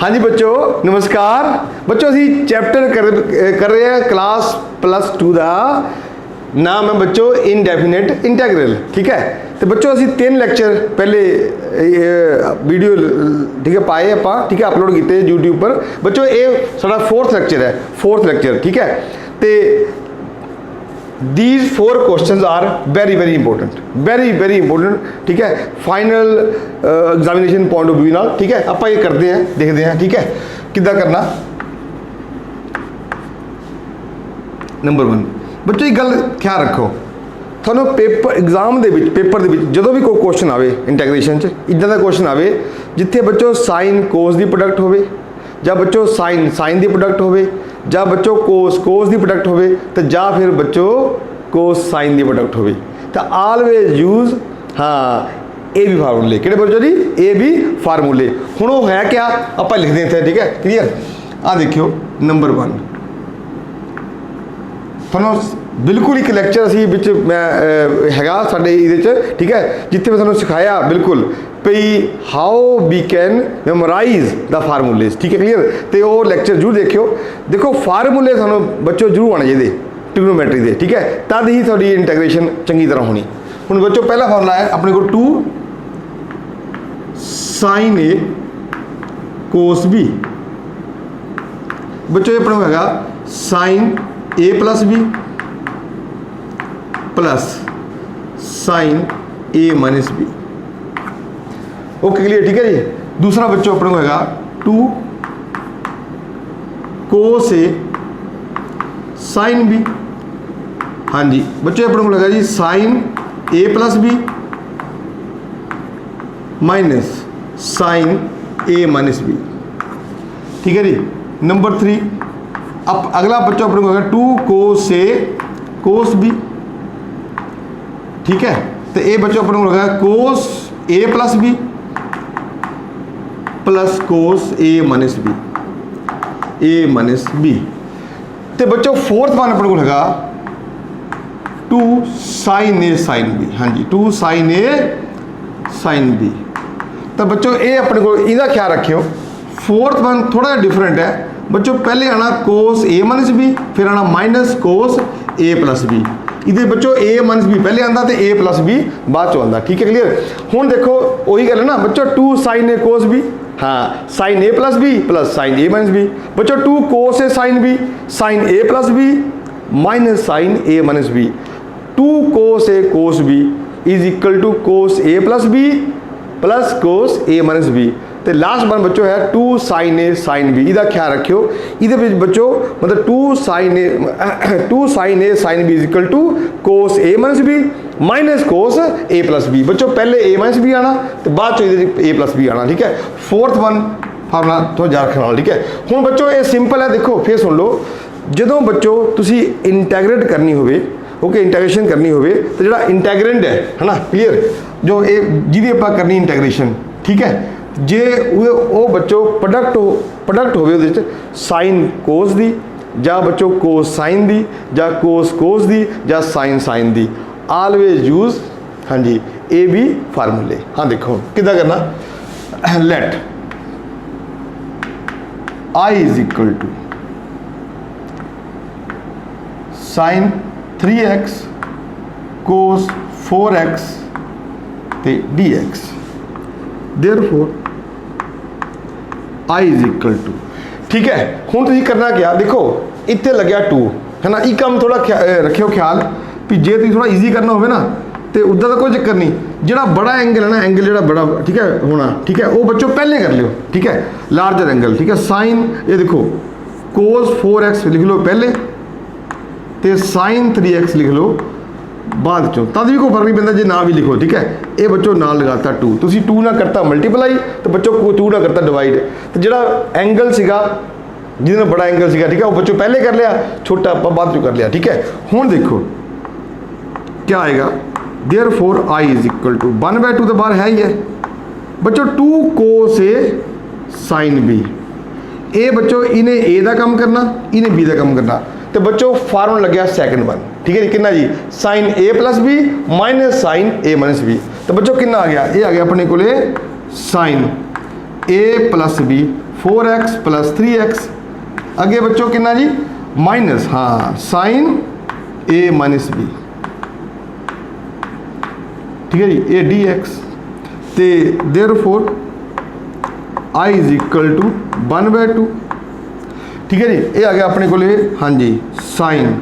हाँ जी बच्चों नमस्कार। बच्चों असी चैप्टर कर रहे हैं क्लास +2 का नाम है बच्चों इनडेफिनेट इंटैग्रल। ठीक है, तो बच्चों असी 3 लैक्चर पहले वीडियो ठीक है पाए आप ठीक है अपलोड किए यूट्यूब पर। बच्चों ये साडा 4th लैक्चर है, 4th लैक्चर। ठीक है, तो these 4 questions are very important, very important। ठीक है, final examination point of view नाल। ठीक है, आप ये करते हैं देखते हैं। ठीक है, किद्दां करना। नंबर 1 बच्चों एक गल ख्याल रखो, थानू पेपर एग्जाम दे विच पेपर दे विच जदों भी कोई क्वेश्चन आवे इंटैग्रेशन च इदां दा क्वेश्चन आवे जिथे बच्चों साइन कोस दी प्रोडक्ट होवे ਜਾਂ बच्चों साइन ਦੀ प्रोडक्ट होवे ਜਾਂ बच्चों कोस ਦੀ प्रोडक्ट होवे तो ਜਾਂ फिर बच्चों कोस साइन ਦੀ प्रोडक्ट होवे तो ऑलवेज यूज हाँ ए भी फार्मूले किहड़े बच्चों जी ए भी फार्मूले। हुण वो है क्या आप लिख दें थे। ठीक है क्लीयर। आ देखियो नंबर 1 थानू बिल्कुल एक लैक्चर असी विच मैं हैगा साडे इहदे च। ठीक है, जिथे मैं थानू सिखाया बिल्कुल भई how we can memorise the formulas. ठीक है क्लीयर, तो वो लैक्चर जरूर देखियो। देखो फार्मूले थानू बच्चों जरूर आने चाहिए ट्रिग्नोमैट्री के। ठीक है, तद ही थोड़ी इंटैग्रेशन चंगी तरह होनी। हुण बच्चों पहला फार्मूला है अपने को 2 साइन ए कोस बी। बच्चों ये अपने को हैगा sign A plus B plus sine A minus B. Okay clear. ठीक है जी। दूसरा बच्चों अपने को हैगा 2 कोस ए साइन बी। हाँ जी बच्चों अपने को लगा जी sine A plus B minus sine A minus B. ठीक है जी। नंबर 3 अब अगला बच्चों अपने को होगा 2 कोस ए कोस बी। ठीक है, तो ये बच्चों अपने को होगा कोस A plus B plus cos A minus B, A minus B. तो बच्चों 4th वन अपने को होगा 2 साइन ए साइन बी। हाँ जी 2 साइन ए साइन बी। तो बच्चों ये अपने को इहदा ख्याल रखियो 4th वन थोड़ा डिफरेंट है बच्चों। पहले आना कोस ए माइनस बी फिर आना minus cos A plus B. इधर बच्चों ए माइनस बी पहले आता तो ए प्लस बी बाद चो आता। ठीक है क्लियर। हुण देखो वही गल है ना बच्चों 2 साइन ए कोस बी। हाँ sine A plus B plus sine A minus B. बच्चों 2 cos A sine A plus B minus sine A minus B. 2 cos B is equal to cos A plus B plus cos A minus B. तो last one बच्चों है 2 sine A sine B. इसका ख्याल रखियो इधर बच्चों मतलब 2 sine A sine B is equal to cos A minus B minus cos A plus B. बच्चों पहले ए माइनस बी आना तो बाद चो इधर ए प्लस बी आना। ठीक है, 4th वन फार्मूला तो याद रखना। ठीक है, हुण बच्चों ये सिंपल है। देखो फिर सुन लो जदों बच्चों तुसी इंटैग्रेट करनी होवे ओके इंटैग्रेशन करनी होवे तो जो इंटैग्रेंड है ना क्लीयर जो ये जिहदी आपां करनी इंटैग्रेशन। ठीक है, जे वो बच्चों प्रोडक्ट होवे उहदे विच साइन कोस दी जां बच्चों कोस साइन दी जां कोस दी जां साइन दी ऑलवेज यूज हाँ जी ए बी फार्मूले। हाँ देखो किद्दां करना। Let I is equal to sine 3x cos 4x ते dx। Therefore I is equal to. ठीक है, हुण तुसीं करना क्या देखो इत्थे लग्या 2 है ना। ये काम थोड़ा रखियो ख्याल भी जे तुसीं थोड़ा ईजी करना होवे ना तो उदा का कोई चक्कर नहीं। जो बड़ा एंगल है ना एंगल जो बड़ा ठीक है होना ठीक है वो बच्चों पहले कर लियो। ठीक है, लार्जर एंगल। ठीक है, साइन ये देखो कोस 4x लिख लो पहले तो साइन 3x लिख लो बाद चो तद भी कोई फर्क नहीं पैंदा जे ना भी लिखो। ठीक है, ये बच्चों नाल लगाता 2 तुसी 2 ना करता मल्टीप्लाई तो बच्चों 2 ना करता डिवाइड तो जो एंगल सीगा जिन्हें बड़ा एंगल सीगा ठीक है वो बच्चों पहले कर लिया छोटा बाद चो कर लिया। ठीक है, हुण देखो क्या आएगा। Therefore I is equal to 1/2 तो बाहर है ही है बच्चों 2 कोस ए साइन बी। ए बच्चों इन्हें ए का काम करना इन्हें बी का काम करना तो बच्चों फार्मूला लग गया 2nd वन। ठीक है जी कितना जी sine A plus B minus sine A minus B. तो बच्चों कितना आ गया ये आ गया अपने को sine A plus B 4x plus 3x अगे बच्चों कितना जी माइनस हाँ साइन ए माइनस बी ठीक है जी ए डी एक्स तो therefore I is equal to 1/2 ठीक है जी ये आ गया अपने को हाँ जी sine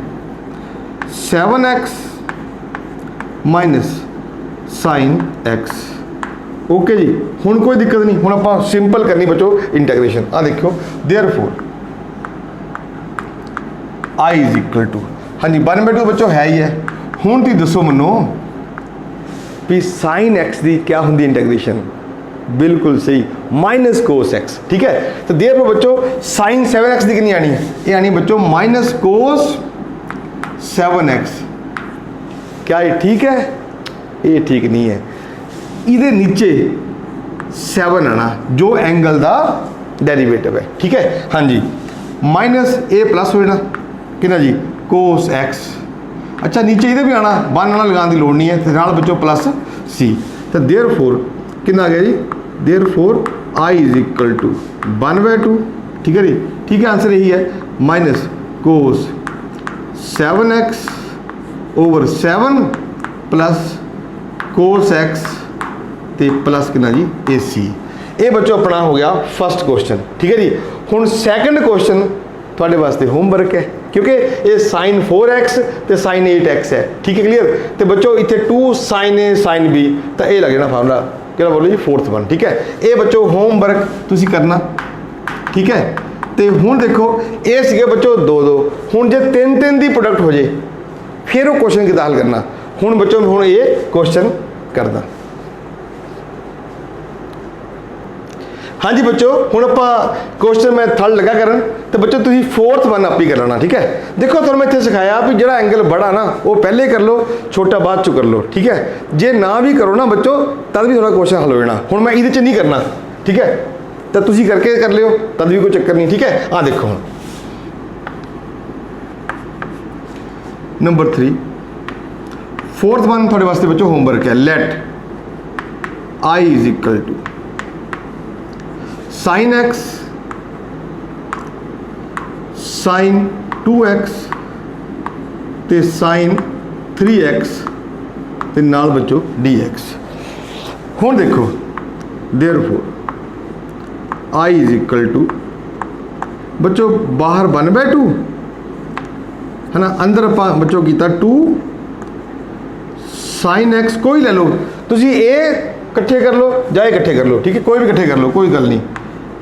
7x minus sine x okay जी हुण कोई दिक्कत नहीं हुण आपां सिंपल करनी बच्चों इंटैग्रेशन आ देखो therefore I is equal to हाँ जी 1/2 बच्चों है ही है हुण तुसीं दसो मनो भी साइन एक्स की क्या होंगी इंटैग्रेशन बिल्कुल सही माइनस कोस एक्स ठीक है तो देयरफॉर बच्चों साइन 7x की कितनी आनी है ये आनी बच्चों माइनस कोस 7x क्या ये ठीक है ये ठीक नहीं है इधे नीचे 7 आना जो एंगल का डेरिवेटिव है ठीक है हाँ जी माइनस ए प्लस हो जाना कि जी कोस एक्स अच्छा नीचे इधे भी आना 1 आना लगाने की लोड़ नहीं है तो नाल बच्चों प्लस सी तो देयरफॉर कितना आ गया जी therefore I is equal to 1/2 ठीक है जी ठीक है आंसर यही है minus cos 7x over 7 plus cos x तो प्लस कितना जी ए सी ये बच्चों अपना हो गया फर्स्ट क्वेश्चन ठीक है जी हुण सैकेंड क्वेश्चन थोड़े वास्ते होमवर्क है क्योंकि ये साइन 4x तो साइन 8x है ठीक है क्लीयर तो बच्चों इतने 2 साइन ए साइन बी तो ये लग जाना फार्मूला क्या बोलो जी 4th वन ठीक है ये बच्चों होमवर्क तुसी करना ठीक है तो हुण देखो ये सीगे बच्चों 2 हुण जे 3 की प्रोडक्ट हो जाए फिर वो क्वेश्चन कितना हल करना हुण बच्चों हुण ये क्वेश्चन करना हाँ जी बच्चों हुण आपां क्वेश्चन मैं थर्ड लगा करन तो बच्चों तुसीं 4th वन आप ही कर लेना ठीक है देखो तुहानूं मैं इत्थे सिखाया भी जिहड़ा एंगल बड़ा ना वो पहले कर लो छोटा बाद चो कर लो ठीक है जे ना भी करो ना बच्चों तद भी थोड़ा क्वेश्चन हल हो जाना हुण मैं इहदे च नहीं करना ठीक है तो तुसीं करके कर लियो तद भी कोई चक्कर नहीं ठीक है आ देखो हुण नंबर 3 4th वन थोड़े वास्ते बच्चों होमवर्क है let I is equal to sine x sine 2x ते साइन 3x ते नाल बच्चों dx हुण देखो therefore I is equal to बच्चों बाहर 1/2 है ना अंदर आप बच्चों किया 2 साइन एक्स कोई ले लो तुसी ए कट्ठे कर लो जाए कट्ठे कर लो ठीक है कोई भी कट्ठे कर लो कोई गल नहीं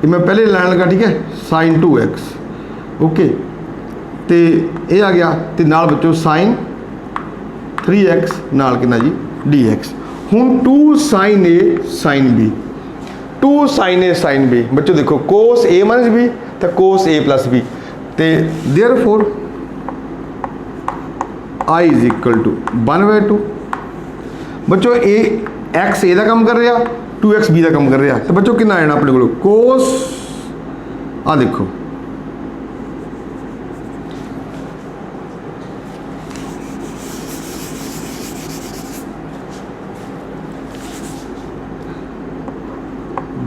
ये मैं पहले लाने लगा ठीक है साइन 2x ओके तो ये आ गया तो नाल बच्चों साइन 3x नाल कितना जी dx हुण 2 sine A sine B 2 sine A sine B बच्चों देखो कोस ए माइनस बी तो कोस ए प्लस बी तो therefore I is equal to 1/2 बच्चों ए एक्स ए का काम कर रहा 2x बी का काम कर रहा तो बच्चों कितना आना अपने को कोस आ देखो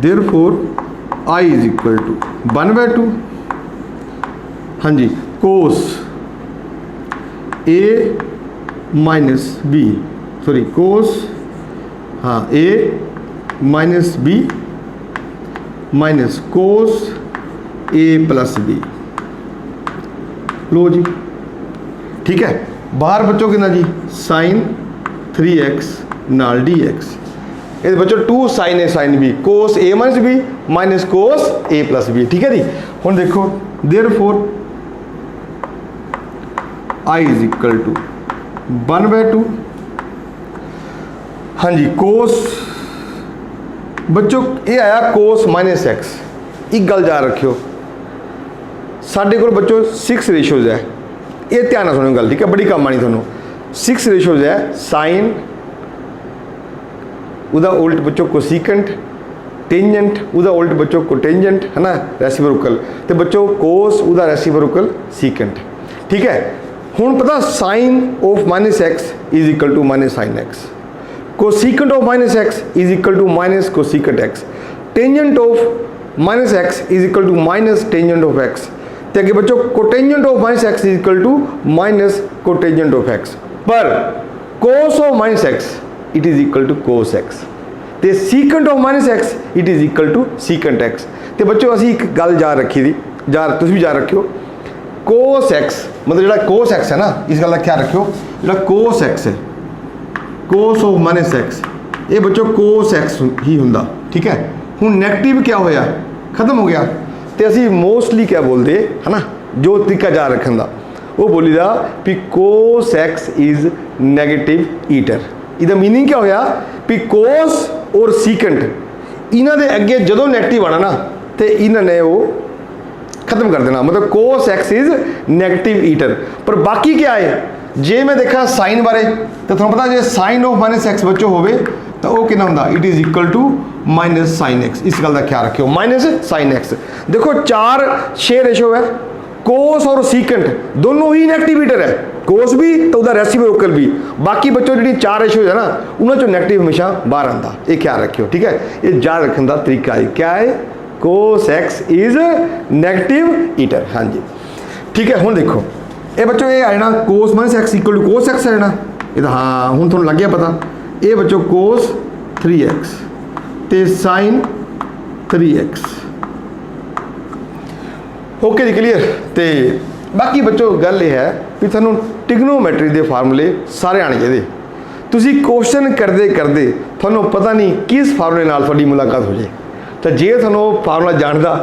therefore I is equal to 1/2 हाँ जी cos A minus B sorry cos हाँ A minus B minus cos A plus B लो जी ठीक है बाहर बच्चों कितना जी साइन 3x नाल dx ये बच्चों 2 sine A sine B cos A minus B minus cos A plus B ठीक है जी हुण देखो therefore I is equal to 1/2 हाँ जी कोस बच्चों ये आया कोस माइनस एक्स एक गल याद रखियो साढ़े को बच्चों 6 रेशोज है ये ध्यान ना सुनो गल ठीक है बड़ी काम आनी थोनों 6 रेशोज है साइन उदा उल्ट बच्चों कोसिकेंट टेंजेंट उदा उल्ट बच्चों कोटेंजेंट है ना रेसिप्रोकल तो बच्चों कोस उदा रेसिप्रोकल सीकेंट ठीक है हुण पता sine of minus x is equal to minus sine x cosecant of minus x is equal to minus cosecant x tangent of minus x is equal to minus tangent of x. तो अगे बच्चों cotangent of minus x is equal to minus cotangent of x, पर cos of minus x it is equal to cos x, तो secant of minus x it is equal to secant x. तो बच्चों असी एक गल याद रखी थी, तुम भी याद रखियो, कोस एक्स मतलब जो कोस एक्स है ना, इस गल का ख्याल रखियो, जो कोस एक्स है, कोस ऑफ माइनस एक्स, ये बच्चों कोस एक्स ही होंदा, ठीक है। हुण नैगेटिव क्या होया, खत्म हो गया। तो असी मोस्टली क्या बोलते है ना, जो तरीका याद रखने का वो बोली दा भी cos x is negative eater. इसका मीनिंग क्या होया भी कोस और सीकेंट इन्हां दे अगे जदों नैगेटिव आना ना, तो इन्हां ने वो खत्म कर देना, मतलब कोस एक्स इज नैगेटिव ईटर। पर बाकी क्या है, जे मैं देखा साइन बारे तो थोड़ा पता जो साइन ऑफ माइनस एक्स बच्चों होवे तो वो कितना होंदा, it is equal to minus sine x. इस गल का ख्याल रखियो, माइनस साइन एक्स। देखो 4-6 रेशो है, कोस और सीकेंट दोनों ही नैगेटिव ईटर है, कोस भी तो उधर रेसिप्रोकल भी। बाकी बच्चों जी 4 रेशो है ना, उन्होंने नैगेटिव हमेशा बाहर आता, ये ख्याल रखियो, ठीक है। ये याद रखने का तरीका है, क्या है, कोस एक्स इज नैगेटिव ईटर। हाँ जी, ठीक है। हुण देखो ये बच्चों ये आ जाना cos minus x equal to cos x आ जाना, ये तो हाँ हुण तुहानूं लग गया पता। ये बच्चों कोस 3x ते साइन 3x, ओके जी, क्लीयर। तो बाकी बच्चों गल ये है भी थानू ट्रिग्नोमैट्री के फार्मूले सारे आने चाहिए। तुसी क्वेश्चन करते करते थानू पता नहीं किस फार्मूले नाल थोड़ी मुलाकात हो जाए, तो जे थानू फार्मूला जानदा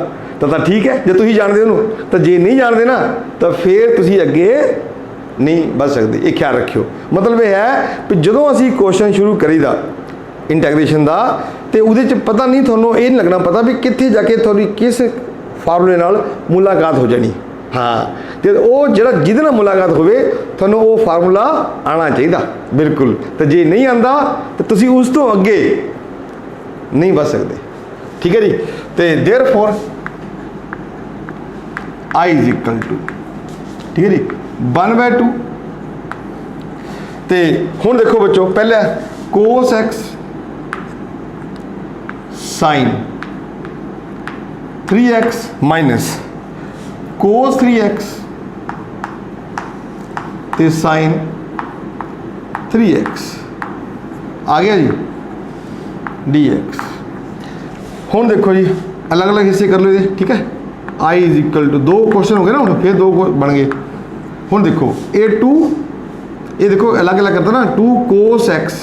तो ठीक है, जो तुम जानते हो तो जे नहीं जानते ना तो फिर तुसी अगे नहीं बच सकते, ये ख्याल रखियो। मतलब ये है कि जो असी क्वेश्चन शुरू करीदा इंटैग्रेशन का, तो वो पता नहीं थोनों ये नहीं लगना पता भी कितने जाके थोड़ी किस फार्मूले नाल मुलाकात हो जानी। हाँ, तो वो जो जिद नाल मुलाकात होवे थोनों वो फार्मूला आना चाहिए बिल्कुल, तो जे नहीं आता तो तुसी उस तो अगे नहीं बच सकते, ठीक है जी। तो therefore I is equal to, ठीक है जी, 1/2। तो हुण देखो बच्चों पहले cos x sine 3x minus cos 3x ते साइन 3x आ गया जी dx। हुण देखो जी अलग अलग हिस्से कर लो ये, ठीक है। आई इज इक्वल टू 2 क्वेश्चन हो गए ना, हुण फिर 2 बन गए। हुण देखो A2 ये देखो अलग अलग करता ना, 2 कोस एक्स,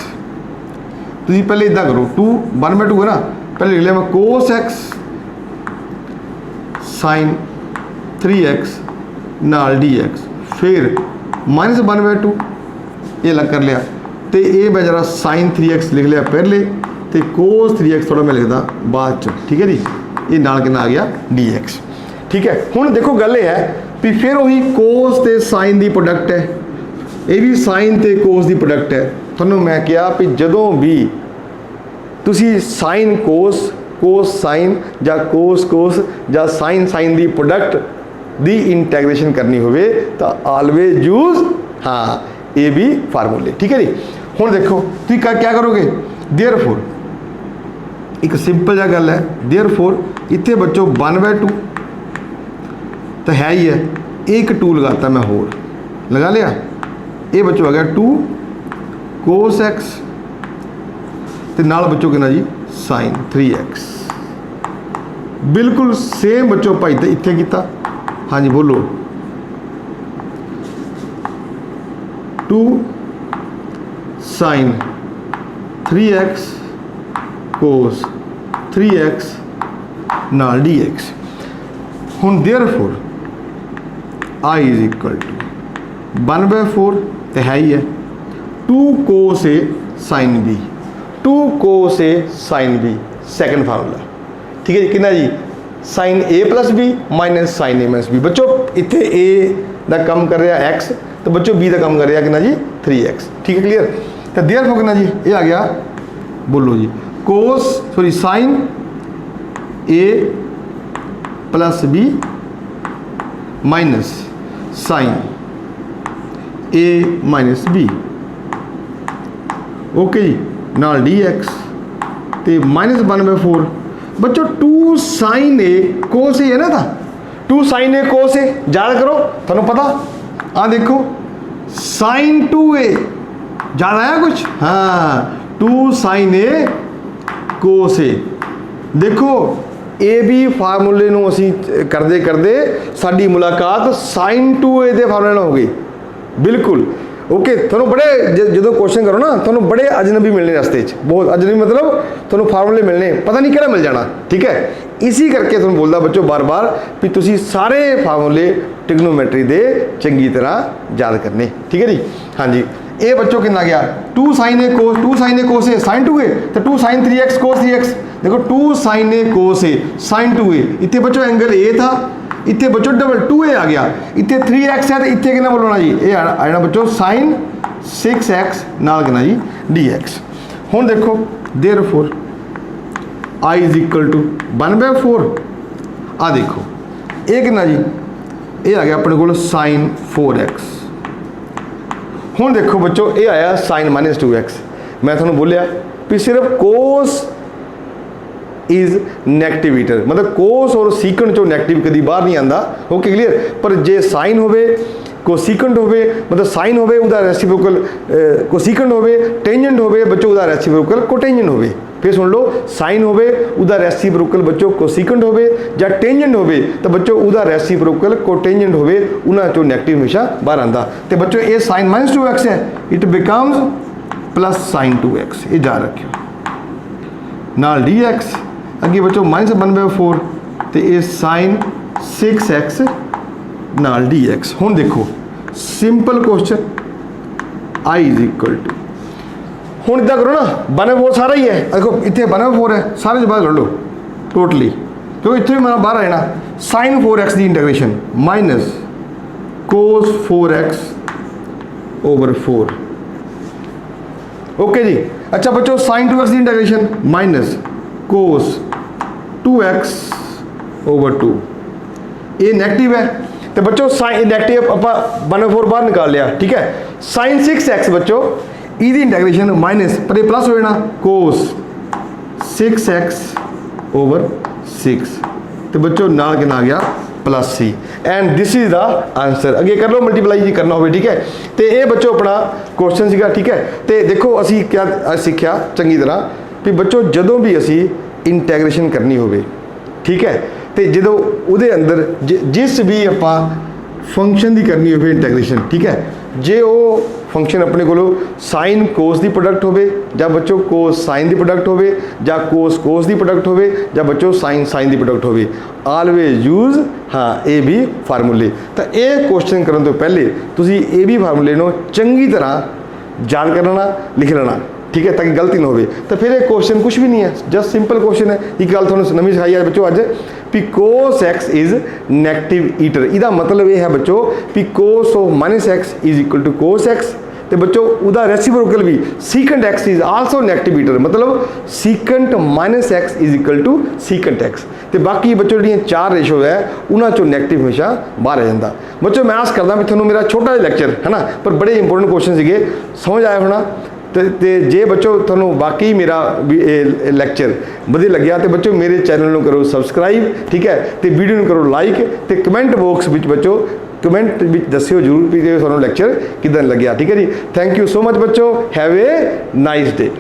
तुम पहले इदा करो 2 1/2 है ना, पहले लिख लिया मैं कोस एक्स साइन 3x नाल dx, फिर माइनस 1/2 ये अलग कर लिया, तो ये मैं जरा साइन 3x लिख लिया पहले, तो कोस 3x थोड़ा मैं लिखदा बाद च, ठीक है जी। ये नाल कितना आ गया dx, ठीक है। हुण देखो गल ये है भी फिर वही कोस ते साइन की प्रोडक्ट है, ये भी साइन ते कोस की प्रोडक्ट है। थोनों मैं कहा भी जदों भी तुसी साइन कोस, कोस साइन या कोस कोस या साइन साइन की प्रोडक्ट दी इंटैग्रेशन करनी होवे तो ऑलवेज यूज हाँ ये भी फार्मूले, ठीक है जी। हुण देखो तुम क्या करोगे, देयरफॉर एक सिंपल जा गल है, देयरफॉर इत्थे बच्चों 1/2 तो है ही है, एक 2 लगाता मैं होर लगा लिया, ये बच्चों आ गया 2 कोस एक्स तो नाल बच्चों कितना जी साइन 3x। बिल्कुल सेम बच्चों भाई तो इत्थे किया, हाँ जी बोलो 2 साइन 3x कोस 3x नाल dx। हुण therefore I is equal to 1/4 तो है ही है, 2 cos A sine B, 2 cos A sine B second formula, ठीक है जी। कितना जी sine A plus B minus sine A minus B. बच्चों इतने ए का कम कर रहा एक्स, तो बच्चों बी का कम कर रहा कितना जी 3x, ठीक है क्लियर। तो देयरफॉर कितना जी ये आ गया, बोलो जी कोस sorry sine A plus B minus sine A minus B, okay जी नाल dx ते माइनस 1/4। बच्चों 2 2 साइन ए कोस ए है ना था, 2 साइन ए कोस ए, याद करो थानू पता। आ देखो साइन 2a, याद आया कुछ? हाँ 2 साइन ए कोस ए। देखो ए भी फार्मूले ਨੂੰ ਅਸੀਂ ਕਰਦੇ ਕਰਦੇ ਸਾਡੀ ਮੁਲਾਕਾਤ साइन 2a ਦੇ ਫਾਰਮੂਲੇ ਨਾਲ ਹੋ ਗਈ। बिल्कुल ओके। थोड़ा बड़े जो क्वेश्चन करो ना थोड़ा बड़े अजनबी मिलने रास्ते बहुत अजनबी मतलब थोड़ा फार्मूले मिलने पता नहीं किहड़ा मिल जाना। ठीक है, इसी करके थोड़ा बोलता बच्चों बार बार भी तुसी सारे फार्मूले ट्रिग्नोमेट्री दे चंगी तरह याद करने। ठीक है जी। हाँ जी, ये बच्चों कितना गया 2 sine A cos, 2 sine A cos A sign 2a, तो 2 साइन 3x कोस 3x। देखो 2 sine A cos A sign 2a, इतने बच्चों एंगल ए था, इतने बच्चों डबल 2a आ गया, इतने 3x है तो इतने कितना बोलना जी ये आना बच्चों साइन 6x नाल कितना जी dx। हुण देखो therefore i is equal to 1/4। आ देखो ये कितना जी ये आ गया अपने को साइन 4x। हुण देखो बच्चों ये आया साइन -2x। मैं थोड़ा बोलिया भी सिर्फ कोस इज नैगेटिव ईटर, मतलब कोस और सीकंड चो नैगेटिव कभी बाहर नहीं आता। Okay clear. पर जे साइन होवे कोसीकंड होवे मतलब साइन होवे उदा रेसिप्रोकल कोसीकंड होवे, टेंजेंट होवे बच्चों उदा रेसिप्रोकल कोटेंजेंट होवे। फिर सुन लो साइन होवे उदा रेसिप्रोकल बच्चों कोसीकंड होवे या टेंजेंट होवे तो बच्चों उदा रेसिप्रोकल कोटेंजेंट होवे, उन्हां चो नैगेटिव हमेशा बाहर आता। तो बच्चों ये साइन -2x है, it becomes plus sign 2x। ये याद रखियो नाल dx अगे बच्चों -1/4 तो ये साइन 6x नाल dx। हुण देखो simple question i is equal to हुण इदा करो ना 1/4 सारा ही है। देखो इतने 1/4 है सारे जो बाहर कर लो टोटली, क्योंकि इतने मेरा बाहर आए ना साइन 4x की integration minus cos 4x/4। Okay जी। अच्छा बच्चों साइन 2x की इंटीग्रेशन माइनस कोस 2x/2। ये नेगेटिव है तो बच्चों साइन नेगेटिव आप 1/4 बाहर निकाल लिया। ठीक है, साइन 6x बच्चों इसकी इंटीग्रेशन माइनस पर ये प्लस हो जाना कोस 6x/6 तो बच्चों नाल कितना आ गया plus c and this is the answer. अगे कर लो मल्टीप्लाई जी करना हो। ठीक है, तो ये बच्चों अपना क्वेश्चन सीगा। ठीक है, तो देखो असी क्या सीखा चंगी तरह भी बच्चों जदों भी असी इंटैग्रेशन करनी होवे, ठीक है, तो जो उहदे अंदर जिस भी आपां फंक्शन की करनी होवे इंटैग्रेशन, ठीक है, जे वो फंक्शन अपने को साइन कोस की प्रोडक्ट होवे या बच्चों कोस साइन की प्रोडक्ट होवे या कोस कोस की प्रोडक्ट होवे या बच्चों साइन साइन की प्रोडक्ट होवे, ऑलवेज यूज हाँ ए बी फार्मूले। तो ये क्वेश्चन करने तो पहले तुसी ए बी फार्मूले नूं चंगी तरह याद कर लेना लिख लेना। ठीक है, ताकि गलती ना हो। तो फिर एक क्वेश्चन कुछ भी नहीं है, जस्ट सिंपल क्वेश्चन है। एक गल थोड़ी नवी सिखाई है बच्चों अज भी cos x is negative eater. इसका मतलब ये है बच्चों भी cos of -x is equal to cos x. तो बच्चों उदा रेसिप्रोकल भी secant x is also negative eater, मतलब secant -x is equal to secant x. तो बाकी बच्चों जो 4 रेशो है उन्होंने चो नैगेटिव हमेशा बाहर आ जाता। बच्चों मैं आस करदा भी थोड़ा मेरा छोटा जिहा लैक्चर है ना पर बड़े इंपोर्टेंट क्वेश्चन सीगे, समझ आया होना। तो जे बच्चों थोड़ा बाकी मेरा लैक्चर वधिया लग्या तो बच्चों मेरे चैनल को करो सबसक्राइब। ठीक है, तो वीडियो को करो लाइक, तो कमेंट बॉक्स में बच्चों कमेंट भी दस्यो जरूर भी थोड़ा लैक्चर किदां लग्या। ठीक है जी, थैंक यू सो मच बच्चों, हैव ए नाइस डे।